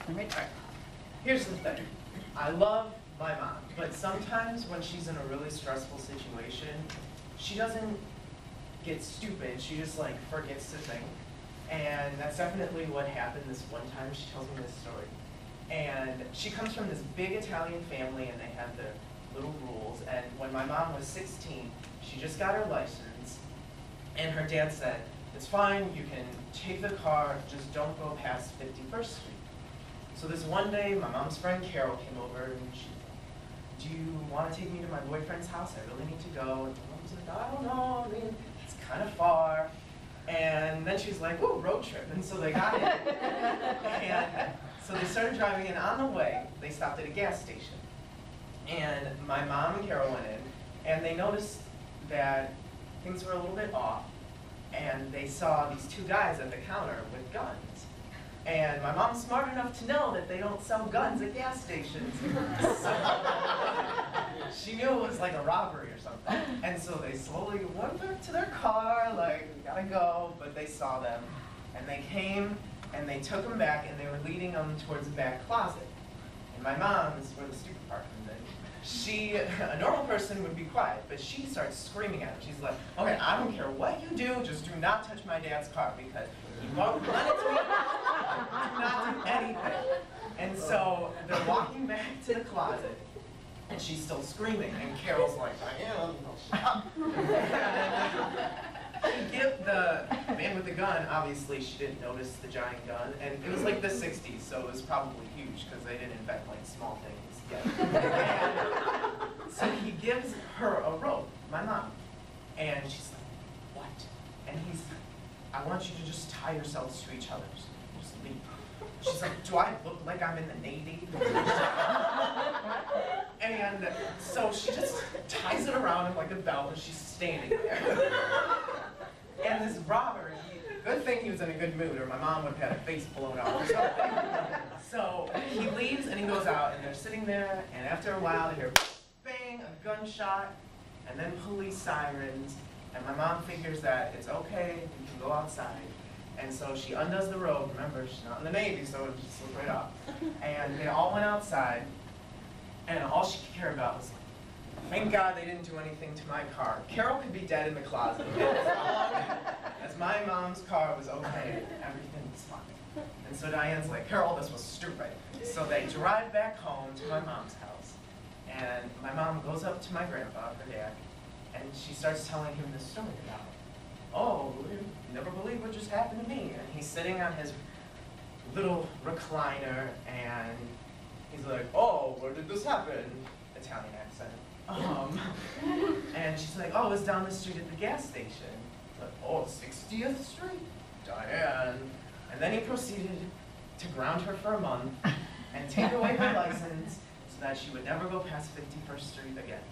Right. Here's the thing. I love my mom, but sometimes when she's in a really stressful situation, she doesn't get stupid. She just like forgets to think. And that's definitely what happened this one time. She tells me this story. And she comes from this big Italian family, and they have their little rules. And when my mom was 16, she just got her license, and her dad said, "It's fine, you can take the car, just don't go past 51st Street. So this one day, my mom's friend Carol came over, and she's like, "Do you want to take me to my boyfriend's house? I really need to go." And my mom's like, "I don't know, I mean, it's kind of far." And then she's like, "Whoa, road trip." And so they got in. And so they started driving, and on the way, they stopped at a gas station. And my mom and Carol went in, and they noticed that things were a little bit off. And they saw these two guys at the counter with guns. And my mom's smart enough to know that they don't sell guns at gas stations. So she knew it was like a robbery or something. And so they slowly went back to their car, like, "We gotta go," but they saw them. And they came, and they took them back, and they were leading them towards the back closet. And my mom, this is where the stupid part comes in, a normal person would be quiet, but she starts screaming at him. She's like, "Okay, I don't care what you do, just do not touch my dad's car, because he won't run into me, do not do anything." And so they're walking back to the closet, and she's still screaming, and Carol's like, "I am, stop." The man with the gun, obviously she didn't notice the giant gun, and it was like the 60s, so it was probably huge, because they didn't invent like small things yet. And so he gives her a rope, my mom, and she's like, "What?" And he's like, "I want you to just tie yourselves to each other, just leave." She's like, "Do I look like I'm in the Navy?" And so she just ties it around him like a belt, and she's standing there. And this robber, good thing he was in a good mood, or my mom would have had her face blown off or something. So he leaves, and he goes out, and they're sitting there, and after a while they hear bang, a gunshot, and then police sirens, and my mom figures that it's okay, you can go outside. And so she undoes the robe. Remember, she's not in the Navy, so it just slipped right off. And they all went outside, and all she could care about was, "Thank God they didn't do anything to my car. Carol could be dead in the closet. As long as my mom's car was okay, everything was fine." And so Diane's like, "Carol, this was stupid." So they drive back home to my mom's house, and my mom goes up to my grandpa, her dad, and she starts telling him this story about, "Oh, you never believe what just happened to me." And he's sitting on his little recliner, and he's like, "Oh, where did this happen?" Italian accent. And she's like, "Oh, it was down the street at the gas station." Like, "Oh, 60th Street? Diane." And then he proceeded to ground her for a month and take away her license so that she would never go past 51st Street again.